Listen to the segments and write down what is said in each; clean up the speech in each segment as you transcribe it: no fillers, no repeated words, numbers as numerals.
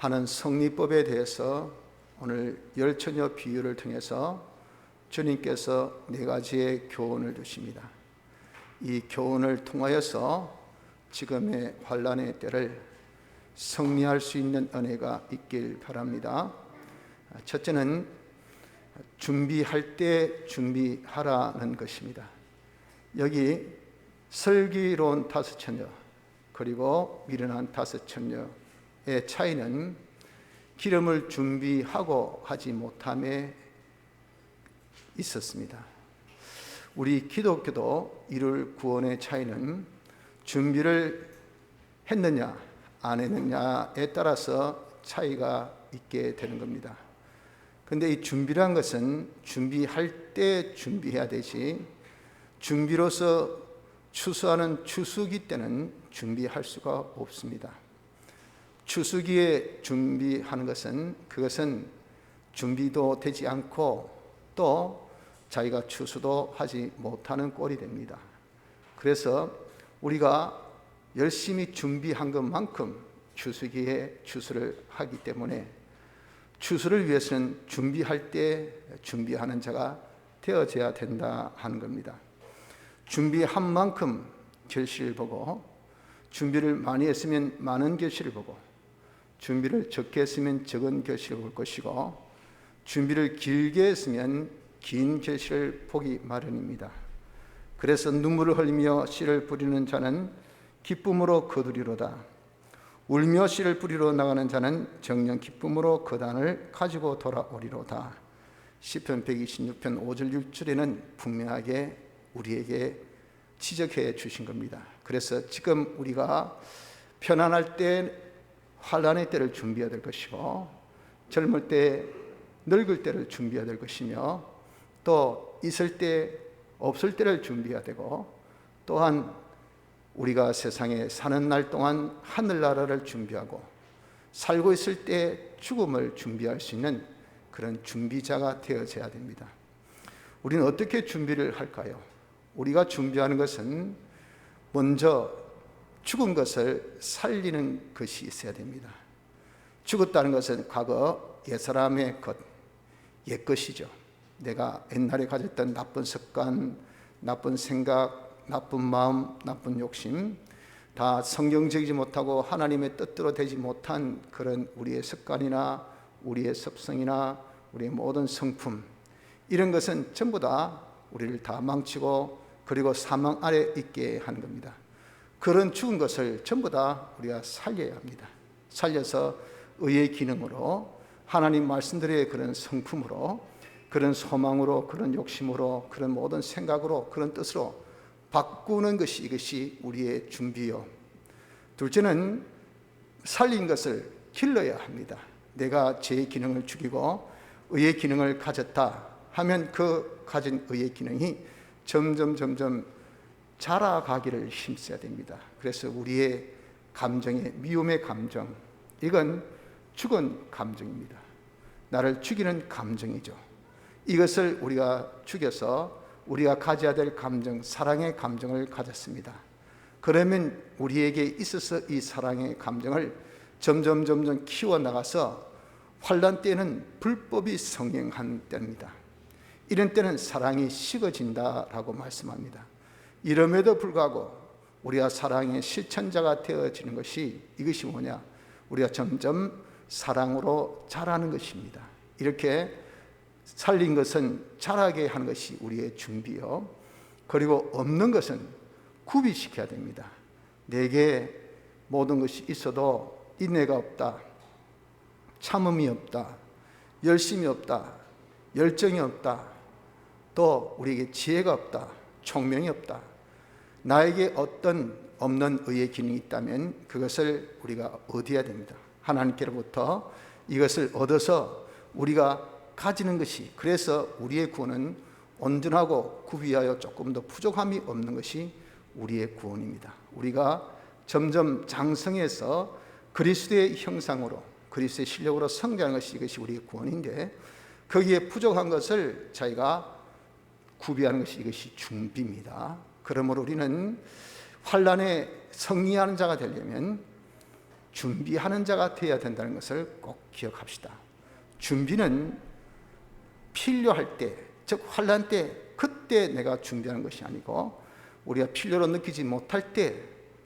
하는 성리법에 대해서 오늘 열처녀 비유를 통해서 주님께서 4가지의 교훈을 주십니다. 이 교훈을 통하여서 지금의 환난의 때를 승리할 수 있는 은혜가 있길 바랍니다. 첫째는 준비할 때 준비하라는 것입니다. 여기 슬기로운 5처녀 그리고 미련한 5처녀의 차이는 기름을 준비하고 하지 못함에 있었습니다. 우리 기독교도 이룰 구원의 차이는 준비를 했느냐 안 했느냐에 따라서 차이가 있게 되는 겁니다. 근데 이 준비란 것은 준비할 때 준비해야 되지, 준비로서 추수하는 추수기 때는 준비할 수가 없습니다. 추수기에 준비하는 것은 그것은 준비도 되지 않고 또 자기가 추수도 하지 못하는 꼴이 됩니다. 그래서 우리가 열심히 준비한 것만큼 추수기에 추수를 하기 때문에 추수를 위해서는 준비할 때 준비하는 자가 되어져야 된다 하는 겁니다. 준비한 만큼 결실을 보고, 준비를 많이 했으면 많은 결실을 보고, 준비를 적게 했으면 적은 결실을 볼 것이고, 준비를 길게 했으면 긴 결실을 보기 마련입니다. 그래서 눈물을 흘리며 씨를 뿌리는 자는 기쁨으로 거두리로다. 울며 씨를 뿌리러 나가는 자는 정녕 기쁨으로 그 단을 가지고 돌아오리로다. 시편 126편 5절 6절에는 분명하게 우리에게 지적해 주신 겁니다. 그래서 지금 우리가 편안할 때 환난의 때를 준비해야 될 것이고, 젊을 때 늙을 때를 준비해야 될 것이며, 또 있을 때 없을 때를 준비해야 되고, 또한 우리가 세상에 사는 날 동안 하늘나라를 준비하고 살고 있을 때 죽음을 준비할 수 있는 그런 준비자가 되어져야 됩니다. 우리는 어떻게 준비를 할까요? 우리가 준비하는 것은 먼저 죽은 것을 살리는 것이 있어야 됩니다. 죽었다는 것은 과거 옛사람의 것, 옛것이죠. 내가 옛날에 가졌던 나쁜 습관, 나쁜 생각, 나쁜 마음, 나쁜 욕심, 다 성경적이지 못하고 하나님의 뜻대로 되지 못한 그런 우리의 습관이나 우리의 습성이나 우리의 모든 성품, 이런 것은 전부 다 우리를 다 망치고 그리고 사망 아래 있게 하는 겁니다. 그런 죽은 것을 전부 다 우리가 살려야 합니다. 살려서 의의 기능으로, 하나님 말씀대로의 그런 성품으로, 그런 소망으로, 그런 욕심으로, 그런 모든 생각으로, 그런 뜻으로 바꾸는 것이, 이것이 우리의 준비요. 둘째는 살린 것을 길러야 합니다. 내가 죄의 기능을 죽이고 의의 기능을 가졌다 하면 그 가진 의의 기능이 점점 자라가기를 힘써야 됩니다. 그래서 우리의 감정의 미움의 감정, 이건 죽은 감정입니다. 나를 죽이는 감정이죠. 이것을 우리가 죽여서 우리가 가져야 될 감정, 사랑의 감정을 가졌습니다. 그러면 우리에게 있어서 이 사랑의 감정을 점점 키워나가서 환난 때는 불법이 성행한 때입니다. 이런 때는 사랑이 식어진다라고 말씀합니다. 이럼에도 불구하고 우리가 사랑의 실천자가 되어지는 것이, 이것이 뭐냐? 우리가 점점 사랑으로 자라는 것입니다. 이렇게 살린 것은 자라게 하는 것이 우리의 준비요. 그리고 없는 것은 구비시켜야 됩니다. 내게 모든 것이 있어도 인내가 없다, 참음이 없다, 열심이 없다, 열정이 없다, 또 우리에게 지혜가 없다, 총명이 없다, 나에게 어떤 없는 의의 기능이 있다면 그것을 우리가 얻어야 됩니다. 하나님께로부터 이것을 얻어서 우리가 가지는 것이, 그래서 우리의 구원은 온전하고 구비하여 조금 더 부족함이 없는 것이 우리의 구원입니다. 우리가 점점 장성해서 그리스도의 형상으로, 그리스도의 실력으로 성장하는 것이, 이것이 우리의 구원인데, 거기에 부족한 것을 자기가 구비하는 것이, 이것이 준비입니다. 그러므로 우리는 환난에 승리하는 자가 되려면 준비하는 자가 되어야 된다는 것을 꼭 기억합시다. 준비는 필요할 때, 즉 환난 때, 그때 내가 준비하는 것이 아니고 우리가 필요로 느끼지 못할 때,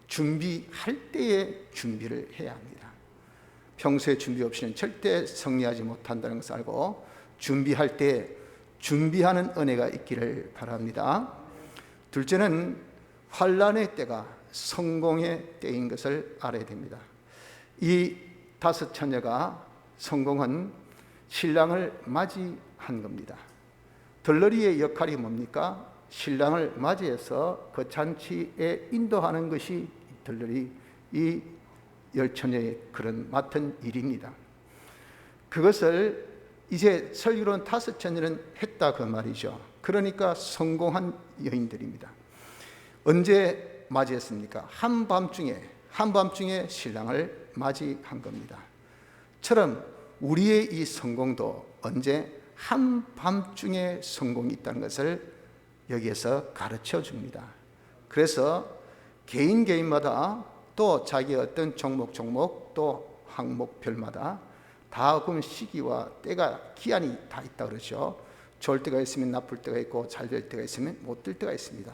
준비할 때에 준비를 해야 합니다. 평소에 준비 없이는 절대 승리하지 못한다는 것을 알고 준비할 때 준비하는 은혜가 있기를 바랍니다. 둘째는 환난의 때가 성공의 때인 것을 알아야 됩니다. 이 5 처녀가 성공한 신랑을 맞이한 겁니다. 들러리의 역할이 뭡니까? 신랑을 맞이해서 그 잔치에 인도하는 것이 들러리 이 10처녀의 그런 맡은 일입니다. 그것을 이제 설교로는 5 처녀는 했다 그 말이죠. 그러니까 성공한 여인들입니다. 언제 맞이했습니까? 한밤중에 신랑을 맞이한 겁니다. 처럼 우리의 이 성공도 언제 한밤중에 성공이 있다는 것을 여기에서 가르쳐 줍니다. 그래서 개인마다 또 자기 어떤 종목 또 항목별마다 다 그 시기와 때가 기한이 다 있다 그러죠. 좋을 때가 있으면 나쁠 때가 있고 잘 될 때가 있으면 못 될 때가 있습니다.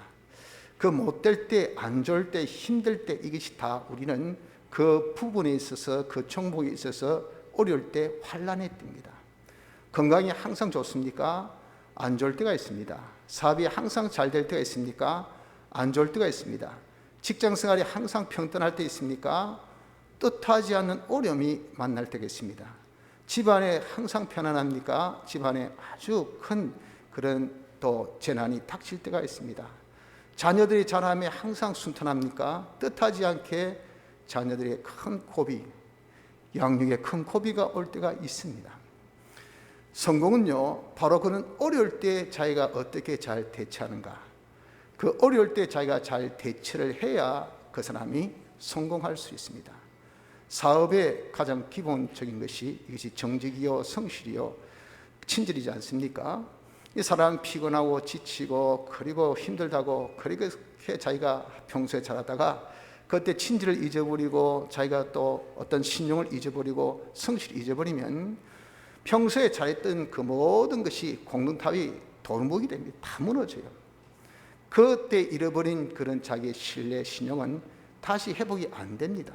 그 못 될 때, 안 좋을 때, 힘들 때 이것이 다 우리는 그 부분에 있어서 그 종목에 있어서 어려울 때 환난의 때입니다. 건강이 항상 좋습니까? 안 좋을 때가 있습니다. 사업이 항상 잘 될 때가 있습니까? 안 좋을 때가 있습니다. 직장 생활이 항상 평등할 때 있습니까? 뜻하지 않는 어려움이 만날 때가 있습니다. 집안에 항상 편안합니까? 집안에 아주 큰 그런 또 재난이 닥칠 때가 있습니다. 자녀들이 자라면 항상 순탄합니까? 뜻하지 않게 자녀들의 큰 고비, 양육의 큰 고비가 올 때가 있습니다. 성공은요, 바로 그는 어려울 때 자기가 어떻게 잘 대처하는가, 그 어려울 때 자기가 잘 대처를 해야 그 사람이 성공할 수 있습니다. 사업의 가장 기본적인 것이 이것이 정직이요 성실이요 친절이지 않습니까? 이 사람 피곤하고 지치고 그리고 힘들다고 그렇게 자기가 평소에 잘하다가 그때 친절을 잊어버리고 자기가 또 어떤 신용을 잊어버리고 성실을 잊어버리면 평소에 잘했던 그 모든 것이 공동탑이 돌무기 됩니다. 다 무너져요. 그때 잃어버린 그런 자기의 신뢰, 신용은 다시 회복이 안 됩니다.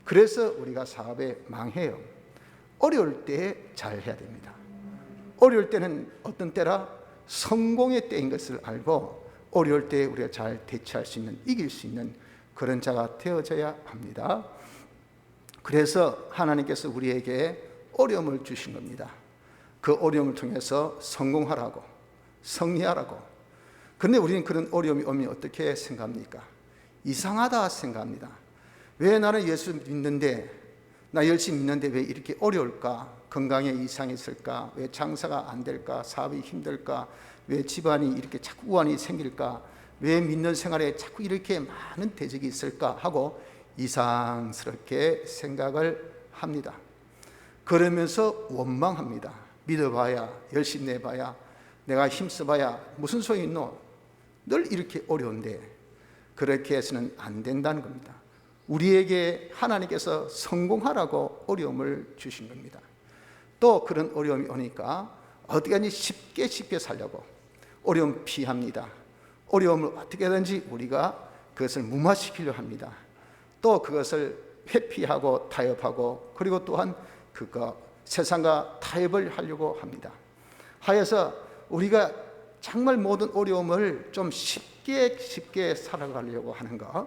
그래서 우리가 사업에 망해요. 어려울 때 잘 해야 됩니다. 어려울 때는 어떤 때라? 성공의 때인 것을 알고 어려울 때 우리가 잘 대처할 수 있는, 이길 수 있는 그런 자가 되어져야 합니다. 그래서 하나님께서 우리에게 어려움을 주신 겁니다. 그 어려움을 통해서 성공하라고, 승리하라고. 그런데 우리는 그런 어려움이 오면 어떻게 생각합니까? 이상하다 생각합니다. 왜 나는 예수 믿는데, 나 열심히 믿는데 왜 이렇게 어려울까? 건강에 이상이 있을까? 왜 장사가 안 될까? 사업이 힘들까? 왜 집안이 이렇게 자꾸 우환이 생길까? 왜 믿는 생활에 자꾸 이렇게 많은 대적이 있을까? 하고 이상스럽게 생각을 합니다. 그러면서 원망합니다. 믿어봐야, 열심히 내봐야, 내가 힘써봐야 무슨 소용이 있노? 늘 이렇게 어려운데 그렇게 해서는 안 된다는 겁니다. 우리에게 하나님께서 성공하라고 어려움을 주신 겁니다. 또 그런 어려움이 오니까 어떻게 하니 쉽게 살려고 어려움 피합니다. 어려움을 어떻게든지 우리가 그것을 무마시키려 합니다. 또 그것을 회피하고 타협하고 그리고 또한 그거 세상과 타협을 하려고 합니다. 하여서 우리가 정말 모든 어려움을 좀 쉽게 살아가려고 하는가?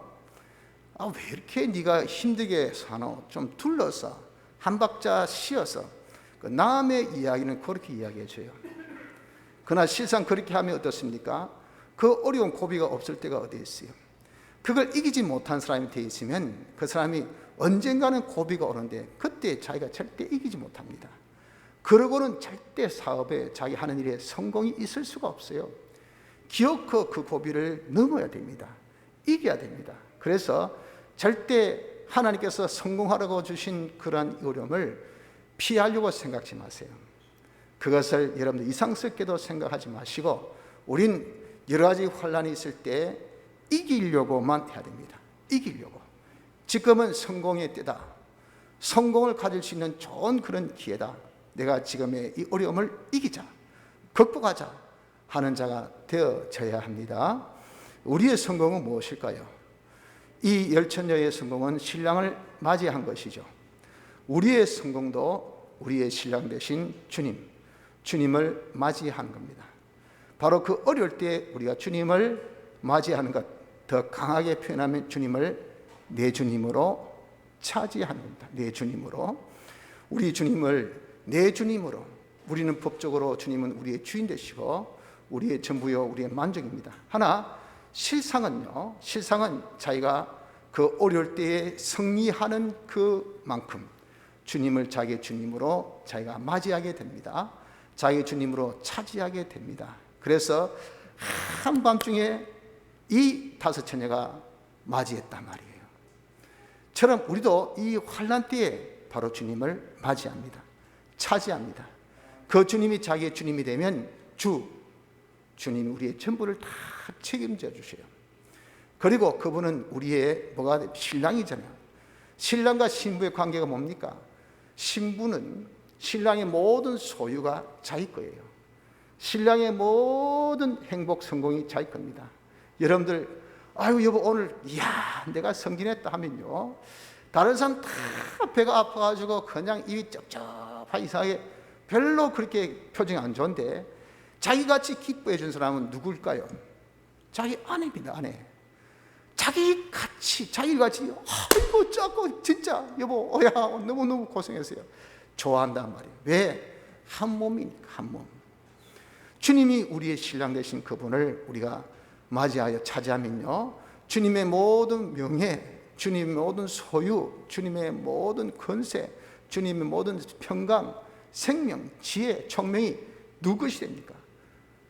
왜 이렇게 네가 힘들게 사노? 좀 둘러서 한 박자 쉬어서. 그 남의 이야기는 그렇게 이야기해줘요. 그러나 실상 그렇게 하면 어떻습니까? 그 어려운 고비가 없을 때가 어디 있어요? 그걸 이기지 못한 사람이 되어 있으면 그 사람이 언젠가는 고비가 오는데 그때 자기가 절대 이기지 못합니다. 그러고는 절대 사업에 자기 하는 일에 성공이 있을 수가 없어요. 기어코 그 고비를 넘어야 됩니다. 이겨야 됩니다. 그래서 절대 하나님께서 성공하라고 주신 그러한 어려움을 피하려고 생각지 마세요. 그것을 여러분들 이상스럽게도 생각하지 마시고 우린 여러 가지 환난이 있을 때 이기려고만 해야 됩니다. 지금은 성공의 때다. 성공을 가질 수 있는 좋은 그런 기회다. 내가 지금의 이 어려움을 이기자, 극복하자 하는 자가 되어져야 합니다. 우리의 성공은 무엇일까요? 이 열처녀의 성공은 신랑을 맞이한 것이죠. 우리의 성공도 우리의 신랑 되신 주님을 맞이한 겁니다. 바로 그 어려울 때 우리가 주님을 맞이하는 것, 더 강하게 표현하면 주님을 내 주님으로 차지하는 겁니다. 내 주님으로. 우리 주님을 내 주님으로. 우리는 법적으로 주님은 우리의 주인 되시고 우리의 전부요, 우리의 만족입니다. 하나, 실상은 자기가 그 어려울 때에 승리하는 그만큼 주님을 자기의 주님으로 자기가 맞이하게 됩니다. 자기의 주님으로 차지하게 됩니다. 그래서 한밤중에 이 다섯 처녀가 맞이했단 말이에요. 처럼 우리도 이 환난 때에 바로 주님을 맞이합니다. 차지합니다. 그 주님이 자기의 주님이 되면 주님이 우리의 전부를 다 책임져 주세요. 그리고 그분은 우리의 신랑이잖아요. 신랑과 신부의 관계가 뭡니까? 신부는 신랑의 모든 소유가 자기 거예요. 신랑의 모든 행복, 성공이 자기 겁니다. 여러분들, 아유 여보 오늘 이야 내가 승진했다 하면요, 다른 사람 다 배가 아파가지고 그냥 입이 쩝쩝하 이상하게 별로 그렇게 표정이 안 좋은데 자기같이 기뻐해 준 사람은 누굴까요? 자기 아내입니다. 아내. 자기같이 아이고 짜고 진짜 여보 야 너무너무 고생했어요. 좋아한단 말이에요. 왜? 한 몸이니까. 한 몸. 주님이 우리의 신랑 되신 그분을 우리가 맞이하여 차지하면요, 주님의 모든 명예, 주님의 모든 소유, 주님의 모든 권세, 주님의 모든 평강, 생명, 지혜, 총명이 누구 것이 됩니까?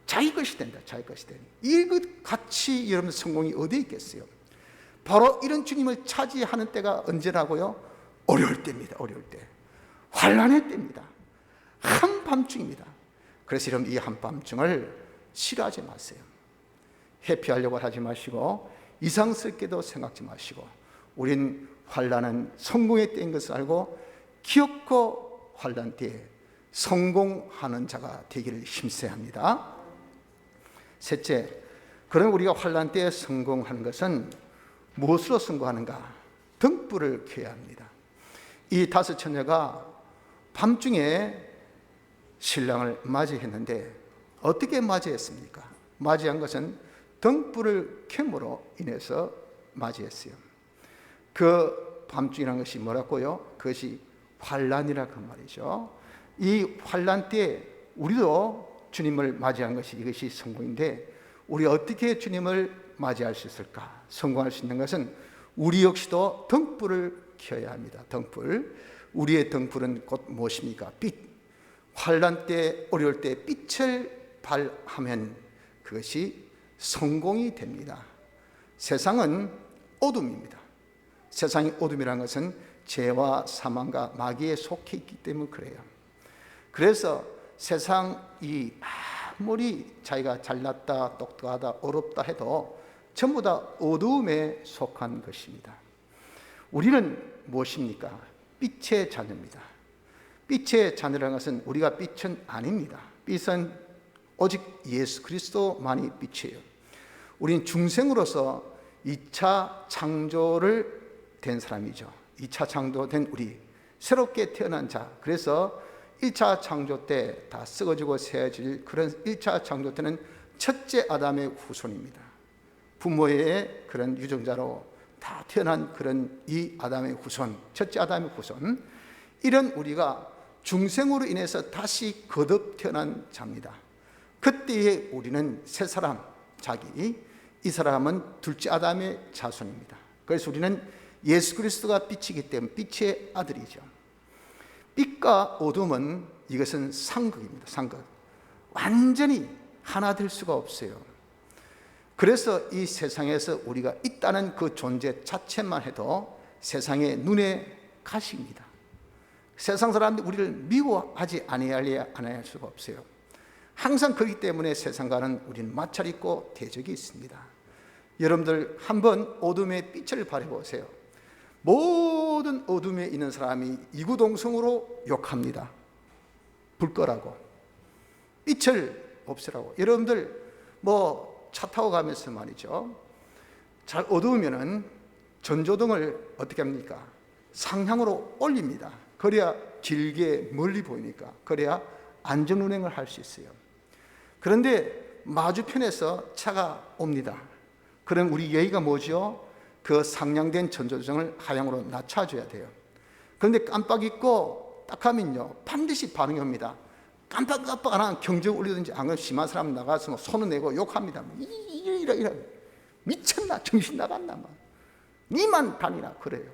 자기 것이 된다. 자기 것이 되니 이것 같이 여러분 성공이 어디에 있겠어요? 바로 이런 주님을 차지하는 때가 언제라고요? 어려울 때입니다. 어려울 때, 환난의 때입니다. 한밤중입니다. 그래서 여러분 이 한밤중을 싫어하지 마세요. 회피하려고 하지 마시고 이상스럽게도 생각지 마시고 우린 환난은 성공의 때인 것을 알고 기억고 환난 때에 성공하는 자가 되기를 힘써야 합니다. 셋째, 그럼 우리가 환난 때에 성공하는 것은 무엇으로 성공하는가? 등불을 켜야 합니다. 이 다섯 처녀가 밤중에 신랑을 맞이했는데 어떻게 맞이했습니까? 맞이한 것은 등불을 켬으로 인해서 맞이했어요. 그 밤중이라는 것이 뭐라고요? 그것이 환난이라 그 말이죠. 이 환난 때 우리도 주님을 맞이한 것이 이것이 성공인데 우리 어떻게 주님을 맞이할 수 있을까? 성공할 수 있는 것은 우리 역시도 등불을 켜야 합니다. 등불. 우리의 등불은 곧 무엇입니까? 빛. 환난 때, 어려울 때 빛을 발하면 그것이 성공이 됩니다. 세상은 어둠입니다. 세상이 어둠이라는 것은 죄와 사망과 마귀에 속해 있기 때문에 그래요. 그래서 세상이 아무리 자기가 잘났다, 똑똑하다, 어렵다 해도 전부 다 어두움에 속한 것입니다. 우리는 무엇입니까? 빛의 자녀입니다. 빛의 자녀라는 것은 우리가 빛은 아닙니다. 빛은 오직 예수 그리스도만이 빛이에요. 우리는 중생으로서 2차 창조를 된 사람이죠. 2차 창조된 우리, 새롭게 태어난 자. 그래서 1차 창조 때 다 썩어지고 새어질 그런 1차 창조 때는 첫째 아담의 후손입니다. 부모의 그런 유전자로 다 태어난 그런 이 아담의 후손, 첫째 아담의 후손, 이런 우리가 중생으로 인해서 다시 거듭 태어난 자입니다. 그때에 우리는 새 사람, 이 사람은 둘째 아담의 자손입니다. 그래서 우리는 예수 그리스도가 빛이기 때문에 빛의 아들이죠. 빛과 어둠은 이것은 상극입니다. 상극. 완전히 하나 될 수가 없어요. 그래서 이 세상에서 우리가 있다는 그 존재 자체만 해도 세상의 눈에 가시입니다. 세상 사람들이 우리를 미워하지 않을 수가 없어요. 항상 그렇기 때문에 세상과는 우리는 마찰이 있고 대적이 있습니다. 여러분들 한번 어둠의 빛을 발해보세요. 모든 어둠에 있는 사람이 이구동성으로 욕합니다. 불 끄라고, 빛을 없애라고. 여러분들 차 타고 가면서 말이죠, 잘 어두우면은 전조등을 어떻게 합니까? 상향으로 올립니다. 그래야 길게 멀리 보이니까, 그래야 안전운행을 할 수 있어요. 그런데 마주편에서 차가 옵니다. 그럼 우리 예의가 뭐죠? 그 상향된 전조등을 하향으로 낮춰줘야 돼요. 그런데 깜빡 잊고 딱 하면요, 반드시 반응이 옵니다. 깜빡 안 하면 경적 울리든지, 안 그러면 심한 사람 나가서 손을 내고 욕합니다. 이라 미쳤나, 정신 나갔나, 니만 다니라 그래요.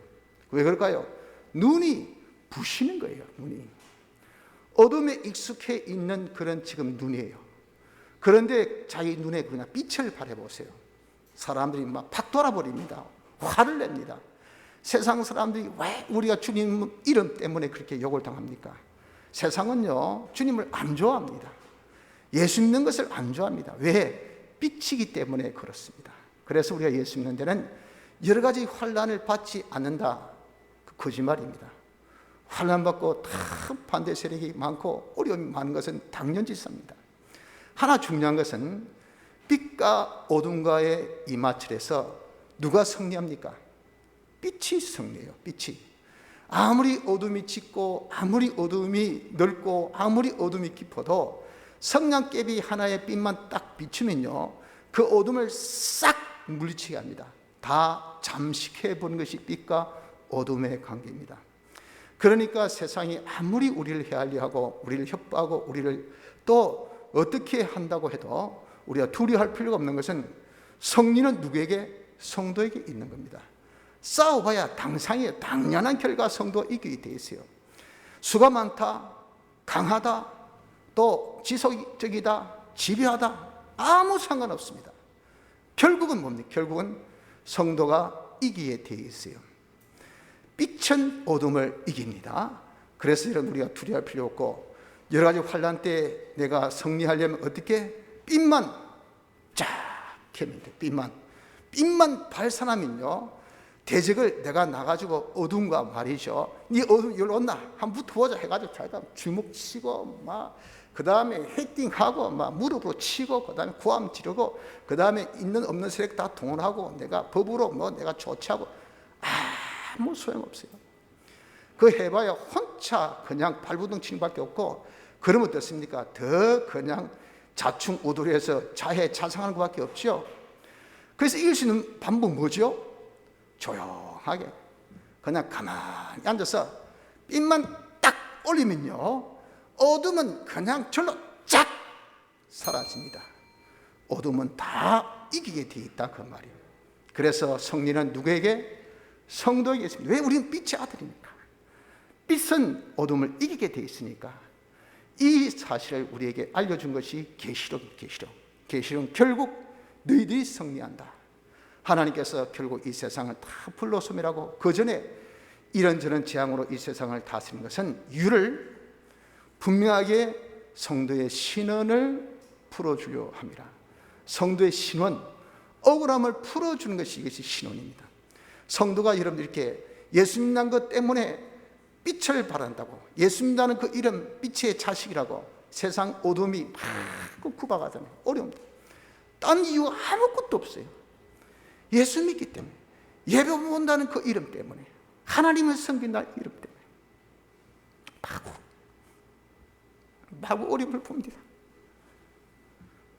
왜 그럴까요? 눈이 부시는 거예요. 눈이 어둠에 익숙해 있는 그런 지금 눈이에요. 그런데 자기 눈에 그냥 빛을 발해보세요. 사람들이 막 팍 돌아버립니다. 화를 냅니다. 세상 사람들이 왜 우리가 주님 이름 때문에 그렇게 욕을 당합니까? 세상은요, 주님을 안 좋아합니다. 예수 믿는 것을 안 좋아합니다. 왜? 빛이기 때문에 그렇습니다. 그래서 우리가 예수 믿는 데는 여러 가지 환난을 받지 않는다, 그 거짓말입니다. 환난 받고 다 반대 세력이 많고 어려움이 많은 것은 당연지사입니다. 하나 중요한 것은 빛과 어둠과의 이 마찰에서 누가 승리합니까? 빛이 승리해요. 빛이. 아무리 어둠이 짙고 아무리 어둠이 넓고 아무리 어둠이 깊어도 성냥개비 하나의 빛만 딱 비추면요, 그 어둠을 싹 물리치게 합니다. 다 잠식해 보는 것이 빛과 어둠의 관계입니다. 그러니까 세상이 아무리 우리를 헤아려 하고 우리를 협박하고 우리를 또 어떻게 한다고 해도 우리가 두려워할 필요가 없는 것은 승리는 누구에게? 성도에게 있는 겁니다. 싸워봐야 당상이에요. 당연한 결과 성도가 이기게 돼 있어요. 수가 많다, 강하다, 또 지속적이다, 지배하다, 아무 상관없습니다. 결국은 뭡니까? 결국은 성도가 이기게 돼 있어요. 빛은 어둠을 이깁니다. 그래서 여러분, 우리가 두려워할 필요 없고, 여러 가지 환난 때 내가 승리하려면 어떻게? 빛만 쫙 켜면 돼. 빛만 발산하면요, 대적을 내가 나가지고 어둠과 말이죠, 네 어둠 여기 온나 한번 붙어보자 해가지고 자기가 주먹 치고 그 다음에 헤딩하고 무릎으로 치고, 그 다음에 고함 지르고, 그 다음에 있는 없는 세력 다 동원하고 내가 법으로 내가 조치하고, 아무 소용없어요. 그 해봐야 혼자 그냥 발부둥 치는 밖에 없고, 그러면 어떻습니까? 더 그냥 자충우돌해서 자해자상하는 것밖에 없죠. 그래서 이길 수 있는 방법 뭐죠? 조용하게 그냥 가만히 앉아서 빛만 딱 올리면요, 어둠은 그냥 절로 쫙 사라집니다. 어둠은 다 이기게 되어 있다, 그 말이에요. 그래서 승리는 누구에게? 성도에게 있습니다. 왜? 우리는 빛의 아들이니까. 빛은 어둠을 이기게 되어 있으니까. 이 사실을 우리에게 알려준 것이 계시록이에요. 계시록은 결국 너희들이 승리한다. 하나님께서 결국 이 세상을 다 불로 소멸하고 그 전에 이런저런 재앙으로 이 세상을 다스리는 것은 유를 분명하게 성도의 신원을 풀어주려 합니다. 성도의 신원, 억울함을 풀어주는 것이 이것이 신원입니다. 성도가 여러분들 이렇게 예수 믿는 것 때문에 빛을 발한다고, 예수 믿는 그 이름 빛의 자식이라고 세상 어둠이 막 구박하잖아요. 어려움도. 딴 이유 아무것도 없어요. 예수 믿기 때문에, 예배 본다는 그 이름 때문에, 하나님을 섬긴다는 이름 때문에 마구 어려움을 봅니다.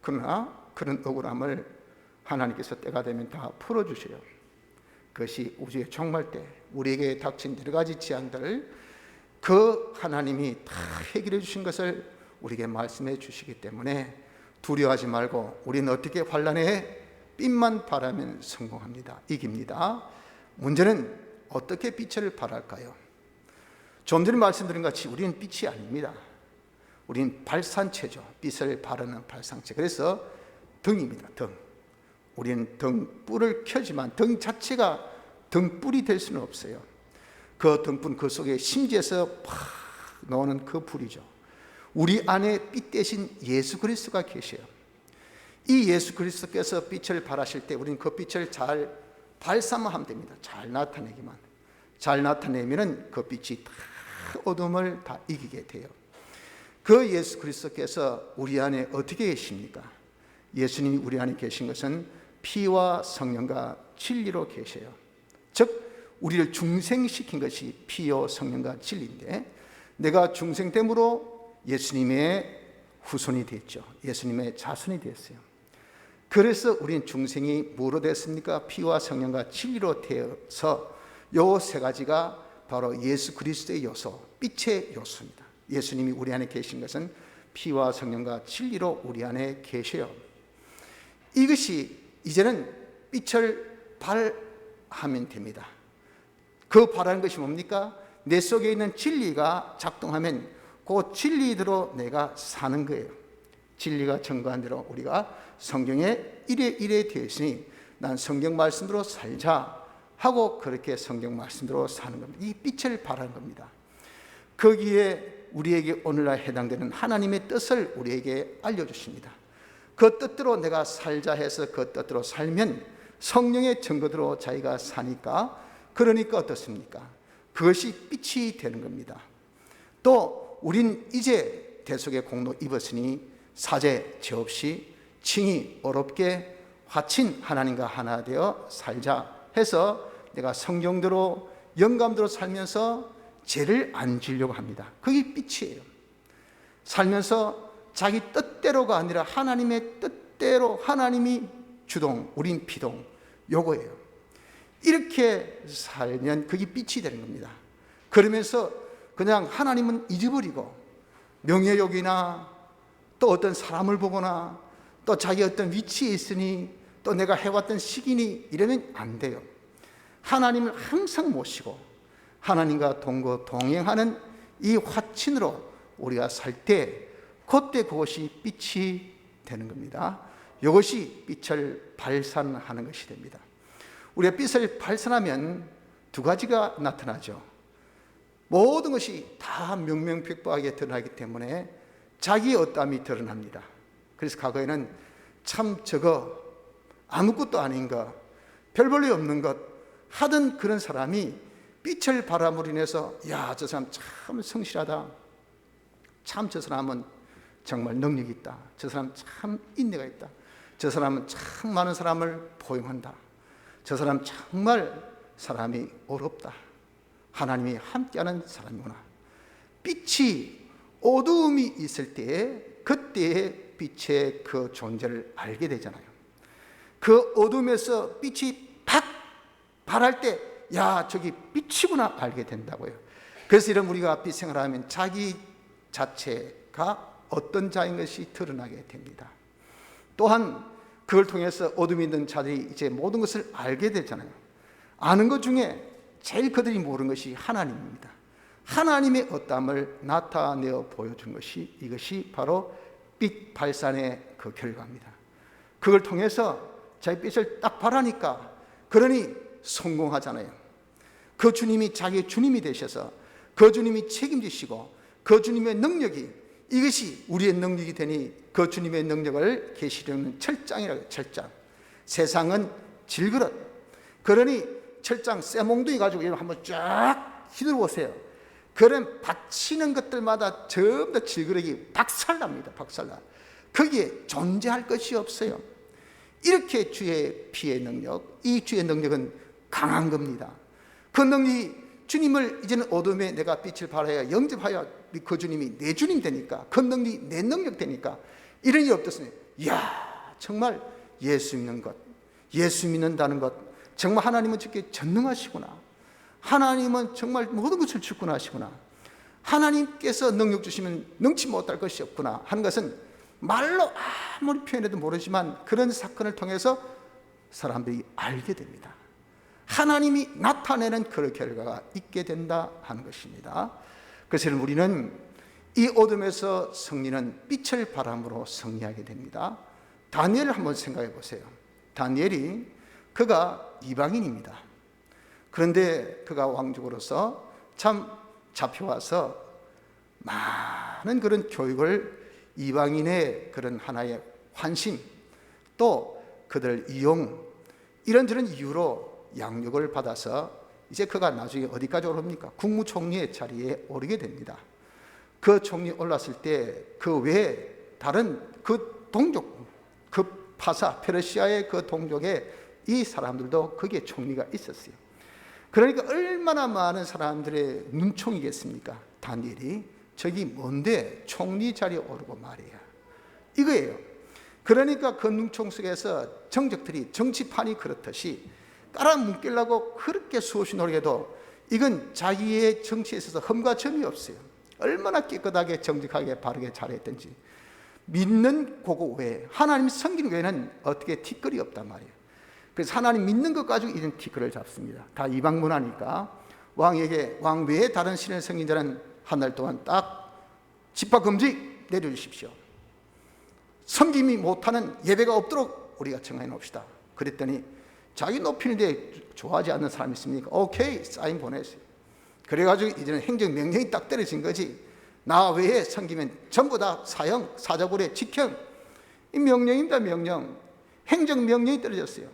그러나 그런 억울함을 하나님께서 때가 되면 다 풀어주셔요. 그것이 우주의 종말 때 우리에게 닥친 여러 가지 재앙들을 그 하나님이 다 해결해 주신 것을 우리에게 말씀해 주시기 때문에 두려워하지 말고 우리는 어떻게 환난에 빛만 바라면 성공합니다. 이깁니다. 문제는 어떻게 빛을 발할까요? 좀 전에 말씀드린 것 같이 우리는 빛이 아닙니다. 우리는 발산체죠. 빛을 바르는 발산체. 그래서 등입니다. 등. 우리는 등불을 켜지만 등 자체가 등불이 될 수는 없어요. 그 등불은 그 속에 심지에서 팍 나오는 그 불이죠. 우리 안에 빛 대신 예수 그리스도가 계셔요. 이 예수 그리스도께서 빛을 발하실 때 우리는 그 빛을 잘 발산만 하면 됩니다. 잘 나타내기만. 잘 나타내면은 그 빛이 다 어둠을 다 이기게 돼요. 그 예수 그리스도께서 우리 안에 어떻게 계십니까? 예수님이 우리 안에 계신 것은 피와 성령과 진리로 계셔요. 즉 우리를 중생시킨 것이 피요 성령과 진리인데, 내가 중생됨으로 예수님의 후손이 됐죠. 예수님의 자손이 됐어요. 그래서 우리는 중생이 뭐로 됐습니까? 피와 성령과 진리로 되어서 요 세 가지가 바로 예수 그리스도의 요소, 빛의 요소입니다. 예수님이 우리 안에 계신 것은 피와 성령과 진리로 우리 안에 계셔요. 이것이 이제는 빛을 발하면 됩니다. 그 발하는 것이 뭡니까? 내 속에 있는 진리가 작동하면 그 진리대로 내가 사는 거예요. 진리가 증거한 대로 우리가 성경에 이래 되어 있으니 난 성경 말씀대로 살자 하고 그렇게 성경 말씀대로 사는 겁니다. 이 빛을 발하는 겁니다. 거기에 우리에게 오늘날 해당되는 하나님의 뜻을 우리에게 알려주십니다. 그 뜻대로 내가 살자 해서 그 뜻대로 살면 성령의 증거대로 자기가 사니까, 그러니까 어떻습니까? 그것이 빛이 되는 겁니다. 또 우린 이제 대속의 공로 입었으니 사죄 죄 없이 칭이 어렵게 화친 하나님과 하나 되어 살자 해서 내가 성경대로 영감대로 살면서 죄를 안 지려고 합니다. 그게 빛이에요. 살면서 자기 뜻대로가 아니라 하나님의 뜻대로, 하나님이 주동, 우린 비동, 요거예요. 이렇게 살면 그게 빛이 되는 겁니다. 그러면서 그냥 하나님은 잊어버리고 명예욕이나 또 어떤 사람을 보거나 또 자기 어떤 위치에 있으니 또 내가 해왔던 시기니 이러면 안 돼요. 하나님을 항상 모시고 하나님과 동행하는 이 화친으로 우리가 살 때 그때 그것이 빛이 되는 겁니다. 이것이 빛을 발산하는 것이 됩니다. 우리가 빛을 발산하면 두 가지가 나타나죠. 모든 것이 다 명명백백하게 드러나기 때문에 자기의 어떠함이 드러납니다. 그래서 과거에는 참 저거 아무것도 아닌 것, 별 볼일 없는 것 하던 그런 사람이 빛을 발함으로 인해서 야, 저 사람 참 성실하다, 참 저 사람은 정말 능력이 있다, 저 사람 참 인내가 있다, 저 사람은 참 많은 사람을 포용한다, 저 사람 정말 사람이 어렵다, 하나님이 함께하는 사람이구나. 빛이 어두움이 있을 때에 그때의 빛의 그 존재를 알게 되잖아요. 그 어둠에서 빛이 팍 발할 때 야, 저기 빛이구나 알게 된다고요. 그래서 이런 우리가 빛 생활하면 자기 자체가 어떤 자인 것이 드러나게 됩니다. 또한 그걸 통해서 어둠에 있는 자들이 이제 모든 것을 알게 되잖아요. 아는 것 중에 제일 그들이 모르는 것이 하나님입니다. 하나님의 어떠함을 나타내어 보여준 것이, 이것이 바로 빛 발산의 그 결과입니다. 그걸 통해서 자기 빛을 딱 발하니까 그러니 성공하잖아요. 그 주님이 자기의 주님이 되셔서 그 주님이 책임지시고 그 주님의 능력이, 이것이 우리의 능력이 되니 그 주님의 능력을 계시려는 철장이라고 해요. 철장. 세상은 질그릇. 그러니 철장 쇠몽둥이 가지고 한번 쫙 휘둘러보세요. 그런 받치는 것들마다 전부 다 질그릇이 박살납니다. 박살나. 거기에 존재할 것이 없어요. 이렇게 주의 피의 능력, 이 주의 능력은 강한 겁니다. 그 능력이 주님을 이제는 어둠에 내가 빛을 발하여 영접하여 그 주님이 내 주님 되니까, 그 능력이 내 능력 되니까 이런 일이 없었어요. 이야, 정말 예수 믿는 것, 예수 믿는다는 것, 정말 하나님은 저렇게 전능하시구나, 하나님은 정말 모든 것을 주권하시구나, 하나님께서 능력 주시면 능치 못할 것이 없구나 하는 것은 말로 아무리 표현해도 모르지만 그런 사건을 통해서 사람들이 알게 됩니다. 하나님이 나타내는 그런 결과가 있게 된다 하는 것입니다. 그래서 우리는 이 어둠에서 승리는 빛을 바람으로 승리하게 됩니다. 다니엘을 한번 생각해 보세요. 다니엘이 그가 이방인입니다. 그런데 그가 왕족으로서 참 잡혀와서 많은 그런 교육을, 이방인의 그런 하나의 환심, 또 그들 이용, 이런저런 이유로 양육을 받아서 이제 그가 나중에 어디까지 오릅니까? 국무총리의 자리에 오르게 됩니다. 그 총리 올랐을 때 그 외에 다른 그 동족, 그 파사, 페르시아의 그 동족에 이 사람들도 거기에 총리가 있었어요. 그러니까 얼마나 많은 사람들의 눈총이겠습니까? 다니엘이 저기 뭔데 총리 자리에 오르고 말이야. 이거예요. 그러니까 그 눈총 속에서 정적들이 정치판이 그렇듯이 깔아뭉개려고 그렇게 수없이 노력해도 이건 자기의 정치에 있어서 흠과 점이 없어요. 얼마나 깨끗하게 정직하게 바르게 잘했든지 믿는 그거 외에 하나님 섬기는 외에는 어떻게 티끌이 없단 말이에요. 그래서 하나님 믿는 것 가지고 이런 티끌을 잡습니다. 다 이방 문화니까 왕에게 왕 외에 다른 신을 섬긴 자는 한 달 동안 딱 집합금지 내려주십시오. 섬김이 못하는 예배가 없도록 우리가 정해 놓읍시다. 그랬더니 자기 높이는데 좋아하지 않는 사람이 있습니까? 오케이, 사인 보내세요. 그래가지고 이제는 행정명령이 딱 떨어진 거지. 나 외에 섬기면 전부 다 사형, 사자굴의 직형. 이 명령입니다, 명령. 행정명령이 떨어졌어요.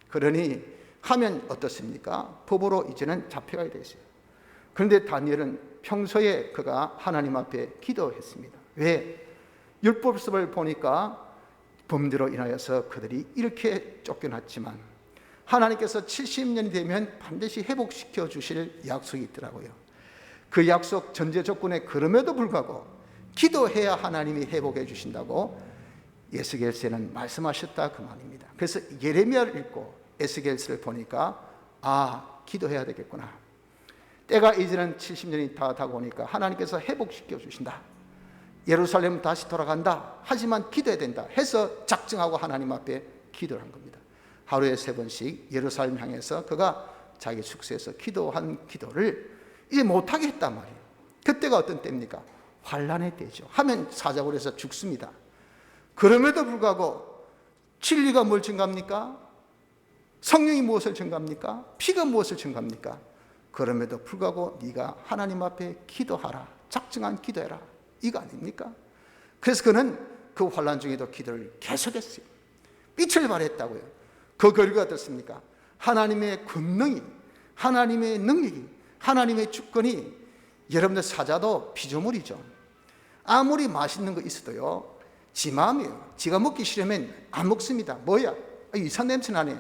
그러니 하면 어떻습니까? 법으로 이제는 잡혀가야 되겠어요. 그런데 다니엘은 평소에 그가 하나님 앞에 기도했습니다. 왜? 율법서를 보니까 범죄로 인하여서 그들이 이렇게 쫓겨났지만 하나님께서 70년이 되면 반드시 회복시켜 주실 약속이 있더라고요. 그 약속 전제 조건에 그럼에도 불구하고 기도해야 하나님이 회복해 주신다고 에스겔서에는 말씀하셨다 그 말입니다. 그래서 예레미야를 읽고 에스겔서를 보니까 기도해야 되겠구나. 때가 이제는 70년이 다 다가오니까 하나님께서 회복시켜 주신다. 예루살렘 다시 돌아간다. 하지만 기도해야 된다 해서 작정하고 하나님 앞에 기도를 한 겁니다. 하루에 3번씩 예루살렘 향해서 그가 자기 숙소에서 기도한 기도를 이제 못하게 했단 말이에요. 그때가 어떤 때입니까? 환란의 때죠. 하면 사자굴에서 죽습니다. 그럼에도 불구하고 진리가 뭘 증가합니까? 성령이 무엇을 증가합니까? 피가 무엇을 증가합니까? 그럼에도 불구하고 네가 하나님 앞에 기도하라. 작정한 기도해라. 이거 아닙니까? 그래서 그는 그 환란 중에도 기도를 계속했어요. 빛을 발했다고요. 그 결과가 어떻습니까? 하나님의 권능이, 하나님의 능력이, 하나님의 주권이, 여러분들 사자도 피조물이죠. 아무리 맛있는 거 있어도요, 지 마음이에요. 지가 먹기 싫으면 안 먹습니다. 뭐야? 이상한 냄새 나네.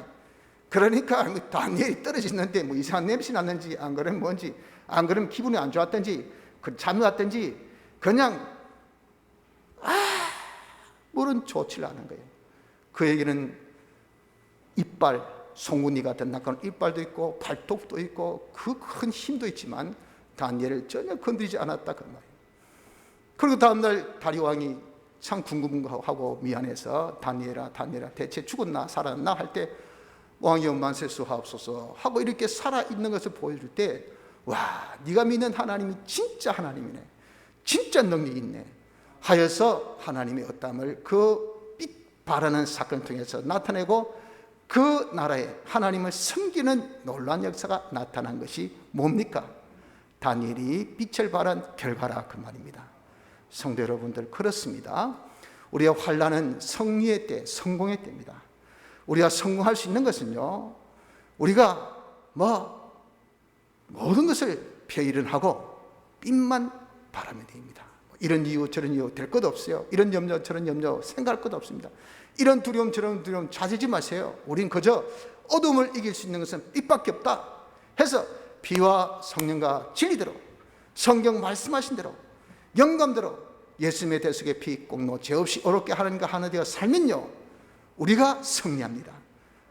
그러니까 다니엘이 떨어지는데 뭐 이상한 냄새 났는지, 안 그러면 뭔지, 안 그러면 기분이 안 좋았든지, 잠이 왔든지, 그냥 물은 좋지를 않은 거예요. 그에게는 이빨, 송곳니 같은 낙하는 이빨도 있고 발톱도 있고 그 큰 힘도 있지만 다니엘을 전혀 건드리지 않았다 그 말이에요. 그리고 다음날 다리 왕이 참 궁금하고 미안해서 다니엘아 대체 죽었나 살았나 할 때 왕이여 만세 수하옵소서 하고 이렇게 살아있는 것을 보여줄 때 와, 네가 믿는 하나님이 진짜 하나님이네, 진짜 능력이 있네 하여서 하나님의 어담을 그 빛 바라는 사건을 통해서 나타내고 그 나라에 하나님을 섬기는 놀라운 역사가 나타난 것이 뭡니까? 다니엘이 빛을 발한 결과라 그 말입니다. 성도 여러분들, 그렇습니다. 우리가 환난은 승리의 때, 성공의 때입니다. 우리가 성공할 수 있는 것은요, 우리가 모든 것을 펴일은하고 빛만 바라면 됩니다. 이런 이유 저런 이유 될 것 없어요. 이런 염려 저런 염려 생각할 것 없습니다. 이런 두려움 저런 두려움 찾지 마세요. 우린 그저 어둠을 이길 수 있는 것은 빛밖에 없다 해서 비와 성령과 진리대로 성경 말씀하신 대로 영감대로 예수님의 대속의 피 공로 죄 없이 어렵게 하나님과 하나 되어 살면요, 우리가 승리합니다.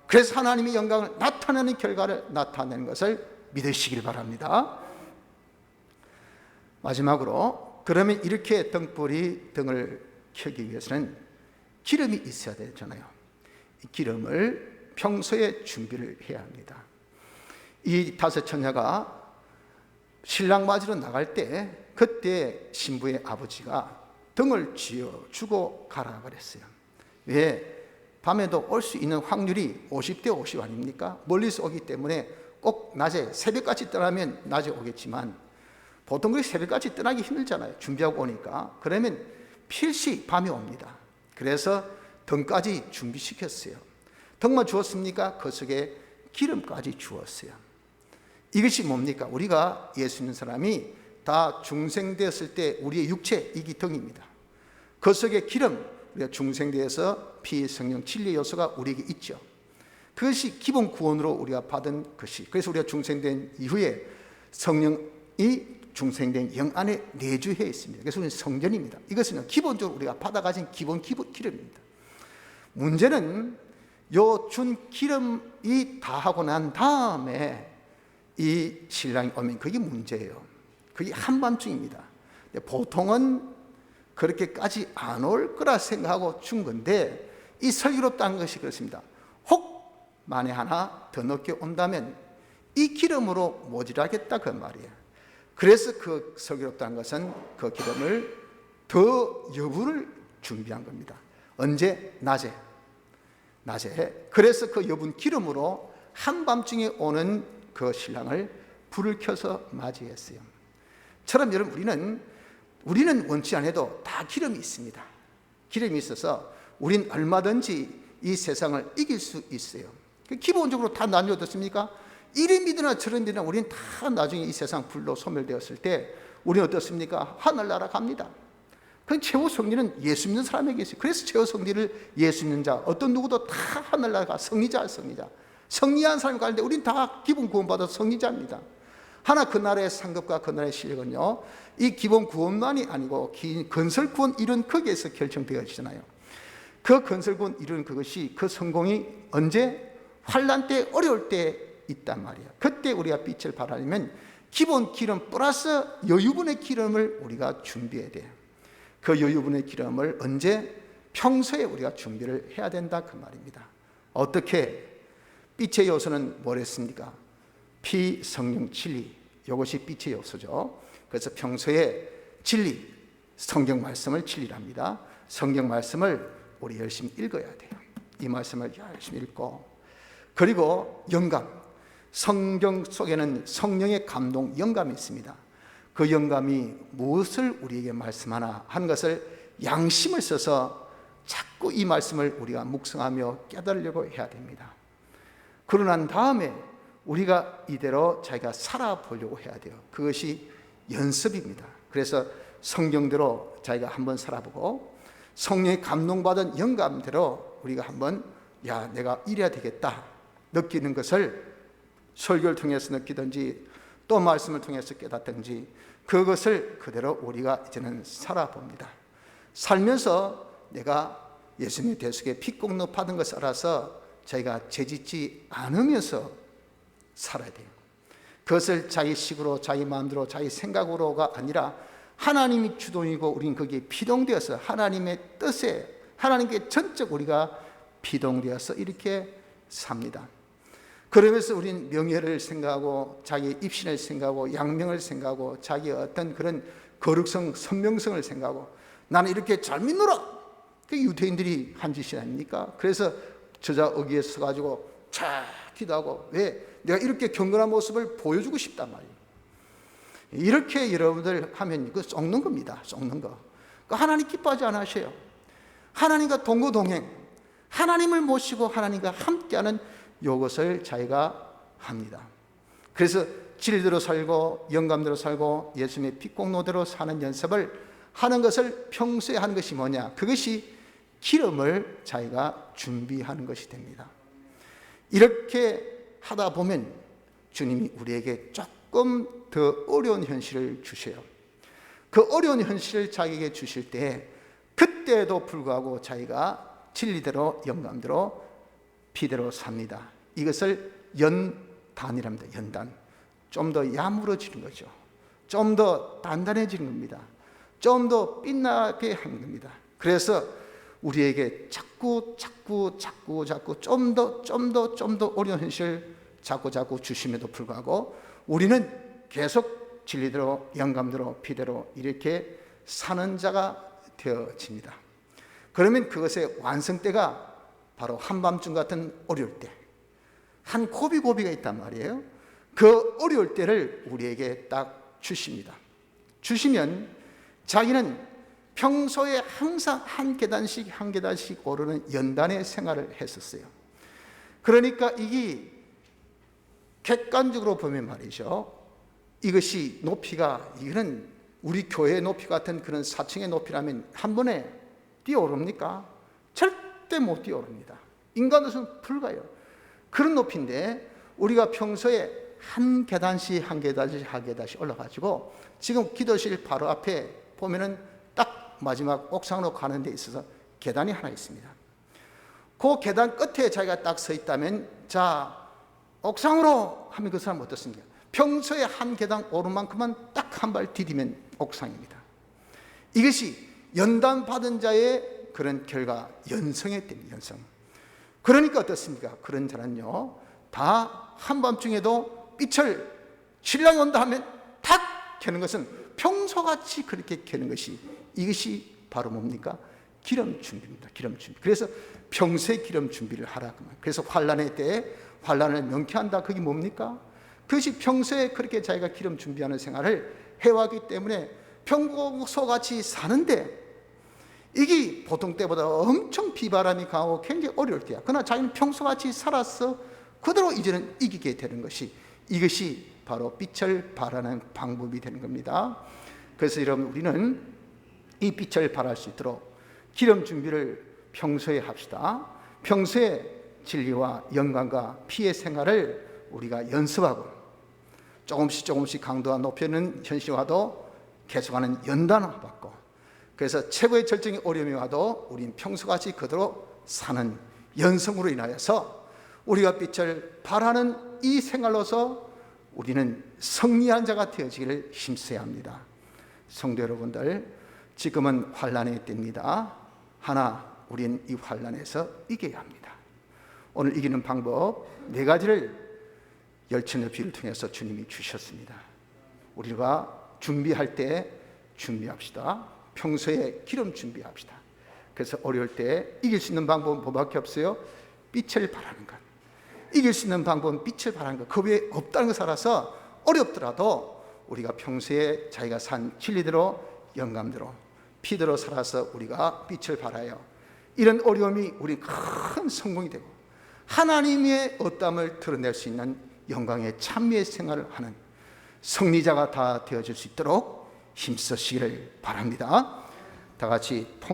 그래서 하나님의 영광을 나타내는 결과를 나타내는 것을 믿으시길 바랍니다. 마지막으로, 그러면 이렇게 등을 켜기 위해서는 기름이 있어야 되잖아요. 이 기름을 평소에 준비를 해야 합니다. 이 5 처녀가 신랑 맞으러 나갈 때 그때 신부의 아버지가 등을 쥐어주고 가라 그랬어요. 왜? 밤에도 올 수 있는 확률이 50대 50 아닙니까? 멀리서 오기 때문에 꼭 낮에 새벽까지 떠나면 낮에 오겠지만 보통 그렇게 새벽까지 떠나기 힘들잖아요. 준비하고 오니까. 그러면 필시 밤에 옵니다. 그래서 등까지 준비시켰어요. 등만 주었습니까? 그 속에 기름까지 주었어요. 이것이 뭡니까? 우리가 예수 믿는 사람이 다 중생되었을 때 우리의 육체, 이 기둥입니다. 그 속에 기름, 우리가 중생되어서 피, 성령, 진리 요소가 우리에게 있죠. 그것이 기본 구원으로 우리가 받은 것이, 그래서 우리가 중생된 이후에 성령이 중생된 영 안에 내주해 있습니다. 그래서 우리는 성전입니다. 이것은 기본적으로 우리가 받아가진 기본 기름입니다. 문제는 요 준 기름이 다 하고 난 다음에 이 신랑이 오면 그게 문제예요. 그게 한밤중입니다. 보통은 그렇게까지 안 올 거라 생각하고 준 건데, 이 슬기롭다는 것이 그렇습니다. 혹 만에 하나 더 늦게 온다면 이 기름으로 모질하겠다, 그 말이에요. 그래서 그 슬기롭다는 것은 그 기름을 더 여분을 준비한 겁니다. 언제? 낮에. 그래서 그 여분 기름으로 한밤중에 오는 그 신랑을 불을 켜서 맞이했어요. 처럼 여러분, 우리는 원치 않아도 다 기름이 있습니다. 기름이 있어서 우린 얼마든지 이 세상을 이길 수 있어요. 기본적으로 다 나뉘어졌습니까? 이리 믿으나 저리 믿으나 우리는 다 나중에 이 세상 불로 소멸되었을 때 우리는 어떻습니까? 하늘나라 갑니다. 그 최후 승리는 예수 믿는 사람에게 있어요. 그래서 최후 승리를 예수 믿는 자, 어떤 누구도 다 하늘나라 가. 성리자. 성리한 사람이 가는데 우리는 다 기본 구원받아서 성리자입니다. 하나 그 나라의 상급과 그 나라의 실력은요, 이 기본 구원만이 아니고 건설 구원 이룬 거기에서 결정되어지잖아요. 그 건설 구원 이룬 그것이, 그 성공이 언제? 환난 때, 어려울 때 있단 말이에요. 그때 우리가 빛을 발하려면 기본 기름 플러스 여유분의 기름을 우리가 준비해야 돼요. 그 여유분의 기름을 언제? 평소에 우리가 준비를 해야 된다, 그 말입니다. 어떻게? 빛의 요소는 뭐랬습니까? 피, 성령, 진리. 이것이 빛의 요소죠. 그래서 평소에 진리, 성경 말씀을 진리랍니다. 성경 말씀을 우리 열심히 읽어야 돼요. 이 말씀을 열심히 읽고, 그리고 영감, 성경 속에는 성령의 감동, 영감이 있습니다. 그 영감이 무엇을 우리에게 말씀하나 하는 것을 양심을 써서 자꾸 이 말씀을 우리가 묵상하며 깨달으려고 해야 됩니다. 그러고 난 다음에 우리가 이대로 자기가 살아보려고 해야 돼요. 그것이 연습입니다. 그래서 성경대로 자기가 한번 살아보고, 성령의 감동받은 영감대로 우리가 한번, 야, 내가 이래야 되겠다 느끼는 것을 설교를 통해서 느끼든지 또 말씀을 통해서 깨닫든지, 그것을 그대로 우리가 이제는 살아봅니다. 살면서 내가 예수님의 대속에 피공로 받은 것을 알아서 자기가 죄짓지 않으면서 살아야 돼요. 그것을 자기 식으로, 자기 마음대로, 자기 생각으로가 아니라 하나님이 주동이고 우리는 거기에 피동되어서 하나님의 뜻에, 하나님께 전적 우리가 피동되어서 이렇게 삽니다. 그러면서 우리는 명예를 생각하고 자기 입신을 생각하고 양명을 생각하고 자기의 어떤 그런 거룩성, 선명성을 생각하고, 나는 이렇게 잘 믿노라. 그게 유대인들이 한 짓이 아닙니까? 그래서 저자 어귀에 서가지고 차 기도하고, 왜? 내가 이렇게 경건한 모습을 보여주고 싶단 말이에요. 이렇게 여러분들 하면 그 썩는 겁니다. 썩는 거. 하나님 기뻐하지 않으셔요. 하나님과 동거동행, 하나님을 모시고 하나님과 함께하는 이것을 자기가 합니다. 그래서 진리대로 살고 영감대로 살고 예수님의 빛공로대로 사는 연습을 하는 것을 평소에 하는 것이 뭐냐? 그것이 기름을 자기가 준비하는 것이 됩니다. 이렇게 하다 보면 주님이 우리에게 조금 더 어려운 현실을 주셔요. 그 어려운 현실을 자기에게 주실 때, 그때에도 불구하고 자기가 진리대로 영감대로 피대로 삽니다. 이것을 연단이랍니다. 연단. 좀 더 야무러지는 거죠. 좀 더 단단해지는 겁니다. 좀 더 빛나게 하는 겁니다. 그래서 우리에게 자꾸 좀 더 어려운 현실 자꾸 주심에도 불구하고 우리는 계속 진리대로 영감대로 피대로 이렇게 사는 자가 되어집니다. 그러면 그것의 완성때가 바로 한밤중 같은 어려울 때, 한 고비가 있단 말이에요. 그 어려울 때를 우리에게 딱 주십니다. 주시면 자기는 평소에 항상 한 계단씩 오르는 연단의 생활을 했었어요. 그러니까 이게 객관적으로 보면 말이죠, 이것이 높이가, 이거는 우리 교회의 높이 같은 그런 4층의 높이라면 한 번에 뛰어오릅니까? 절대 못 뛰어오릅니다. 인간으로서는 불가요. 그런 높이인데 우리가 평소에 한 계단씩 한 계단씩 한 계단씩 올라가지고, 지금 기도실 바로 앞에 보면은 딱 마지막 옥상으로 가는 데 있어서 계단이 하나 있습니다. 그 계단 끝에 자기가 딱 서 있다면, 자, 옥상으로 하면 그 사람 어떻습니까? 평소에 한 계단 오른 만큼만 딱 한 발 디디면 옥상입니다. 이것이 연단 받은 자의 그런 결과, 연성의 때입니다. 연성. 그러니까 어떻습니까? 그런 자는요, 다 한밤중에도 빛을, 신랑이 온다 하면 탁 켜는 것은 평소같이 그렇게 켜는 것이, 이것이 바로 뭡니까? 기름 준비입니다. 기름 준비. 그래서 평소에 기름 준비를 하라. 그래서 환난의 때에 환난을 명쾌한다. 그게 뭡니까? 그것이 평소에 그렇게 자기가 기름 준비하는 생활을 해왔기 때문에 평소같이 사는데, 이게 보통 때보다 엄청 비바람이 강하고 굉장히 어려울 때야. 그러나 자기는 평소같이 살아서 그대로 이제는 이기게 되는 것이, 이것이 바로 빛을 발하는 방법이 되는 겁니다. 그래서 여러분, 우리는 이 빛을 발할 수 있도록 기름 준비를 평소에 합시다. 평소에 진리와 영광과 피의 생활을 우리가 연습하고, 조금씩 강도가 높여는 현실화도 계속하는 연단을 받고, 그래서 최고의 절정의 어려움이 와도 우리는 평소같이 그대로 사는 연성으로 인하여서 우리가 빛을 발하는 이 생활로서 우리는 승리한 자가 되어지기를 힘써야 합니다. 성도 여러분들, 지금은 환난의 때입니다. 하나, 우리는 이 환난에서 이겨야 합니다. 오늘 이기는 방법 4가지를 열천의 비를 통해서 주님이 주셨습니다. 우리가 준비할 때 준비합시다. 평소에 기름 준비합시다. 그래서 어려울 때 이길 수 있는 방법은 뭐밖에 없어요? 빛을 발하는 것. 이길 수 있는 방법은 빛을 발하는 것. 그 외에 없다는 것 알아서 어렵더라도 우리가 평소에 자기가 산 진리대로, 영감대로, 피대로 살아서 우리가 빛을 발하여 이런 어려움이 우리 큰 성공이 되고 하나님의 어담을 드러낼 수 있는 영광의 찬미의 생활을 하는 승리자가 다 되어질 수 있도록 힘쓰시기를 바랍니다. 다 같이